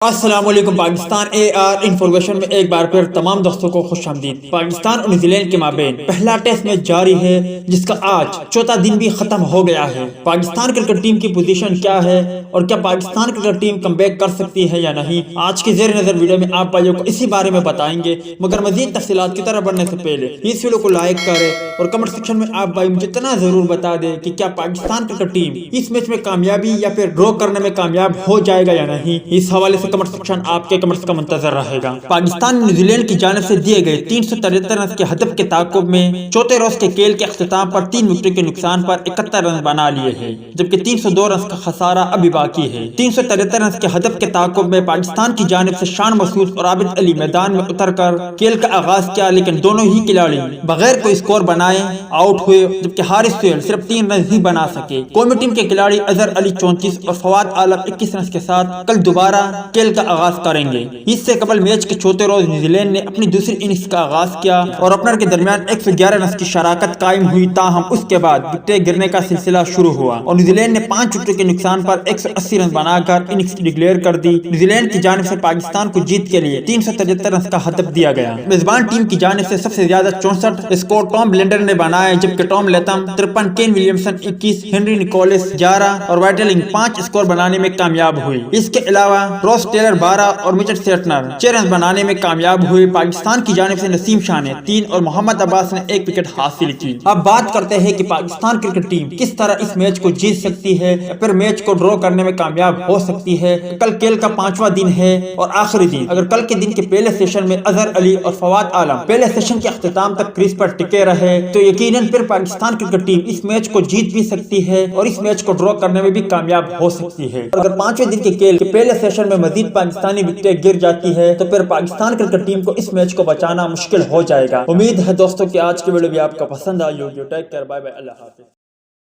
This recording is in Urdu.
السلام علیکم۔ پاکستان اے آر انفارمیشن میں ایک بار پھر تمام دوستوں کو خوش آمدید۔ پاکستان اور نیوزی لینڈ کے مابین پہلا ٹیسٹ میچ جاری ہے، جس کا آج چوتھا دن بھی ختم ہو گیا ہے۔ پاکستان کرکٹ ٹیم کی پوزیشن کیا ہے اور کیا Pakistan cricket team come back کر سکتی ہے یا نہیں، آج کی زیر نظر ویڈیو میں آپ بھائیوں کو اسی بارے میں بتائیں گے۔ مگر مزید تفصیلات کی طرف بڑھنے سے پہلے اس ویڈیو کو لائک کریں اور کمنٹ سیکشن میں آپ بھائی مجھے اتنا ضرور بتا دیں کہ کیا پاکستان کرکٹ ٹیم اس میچ میں کامیابی یا پھر ڈرا کرنے میں کامیاب ہو جائے گا یا نہیں۔ اس حوالے سے کمنٹ سیکشن آپ کے کمنٹس کا منتظر رہے گا۔ پاکستان نے نیوزی لینڈ کی جانب سے دیے گئے 373 رنز کے ہدف کے تعاقب میں چوتھے روز کے کھیل کے اختتام پر 3 وکٹوں کے نقصان پر 71 رنز بنا لیے ہیں، جبکہ 302 رنز کا خسارہ ابھی باقی ہے۔ 373 رنز کے ہدف کے تعاقب میں پاکستان کی جانب سے شان مسعود اور عابد علی میدان میں اتر کر کھیل کا آغاز کیا، لیکن دونوں ہی کھلاڑی بغیر کوئی اسکور بنائے آؤٹ ہوئے، جبکہ حارث سہیل صرف 3 رنز ہی بنا سکے۔ قومی ٹیم کے کھلاڑی اظہر علی 34 اور فواد عالم 21 رنز کے ساتھ کل دوبارہ کھیل کا آغاز کریں گے۔ اس سے قبل میچ کے چوتھے روز نیوزی لینڈ نے اپنی دوسری اننگز کا آغاز کیا اور اوپنر کے درمیان 111 رنز کی شراکت قائم ہوئی، تاہم اس کے بعد وکٹیں گرنے کا سلسلہ شروع ہوا اور نیوزی لینڈ نے 5 وکٹوں کے نقصان پر 180 رنز بنا کر اننگز ڈکلیئر کر دی۔ نیوزی لینڈ کی جانب سے پاکستان کو جیت کے لیے 373 رنز کا ہدف دیا گیا۔ میزبان ٹیم کی جانب سے سب سے زیادہ 64 اسکور ٹام بلینڈر نے بنائے، جبکہ Tom Latham 53، Kane Williamson 21، Henry Nicholls 11 اور وائٹلنگ 5 اسکور بنانے میں کامیاب ہوئی۔ اس کے علاوہ روس ٹیلر 12 اور مچٹ سیٹنر 6 رنز بنانے میں کامیاب ہوئے۔ پاکستان کی جانب سے نسیم شاہ نے 3 اور محمد عباس نے 1 وکٹ حاصل کی۔ اب بات کرتے ہیں کہ پاکستان کرکٹ ٹیم کس طرح اس میچ کو جیت سکتی ہے، پھر میچ کو ڈرا کرنے میں کامیاب ہو سکتی ہے۔ کل کھیل کا 5واں دن ہے اور آخری دن۔ اگر کل کے دن کے پہلے سیشن میں اظہر علی اور فواد عالم پہلے سیشن کے اختتام تک کریز پر ٹکے رہے تو یقیناً پھر پاکستان کرکٹ ٹیم اس میچ کو جیت بھی سکتی ہے اور اس میچ کو ڈرا کرنے میں بھی کامیاب ہو سکتی ہے۔ اگر 5ویں دن کے کھیل کے پہلے سیشن میں مزید پاکستانی وکٹیں گر جاتی ہے تو پھر پاکستان کرکٹ ٹیم کو اس میچ کو بچانا مشکل ہو جائے گا۔ امید ہے دوستوں کہ آج کی ویڈیو بھی آپ کو پسند آئی ہوگی۔ ٹیک کیئر، بائے بائے، اللہ حافظ۔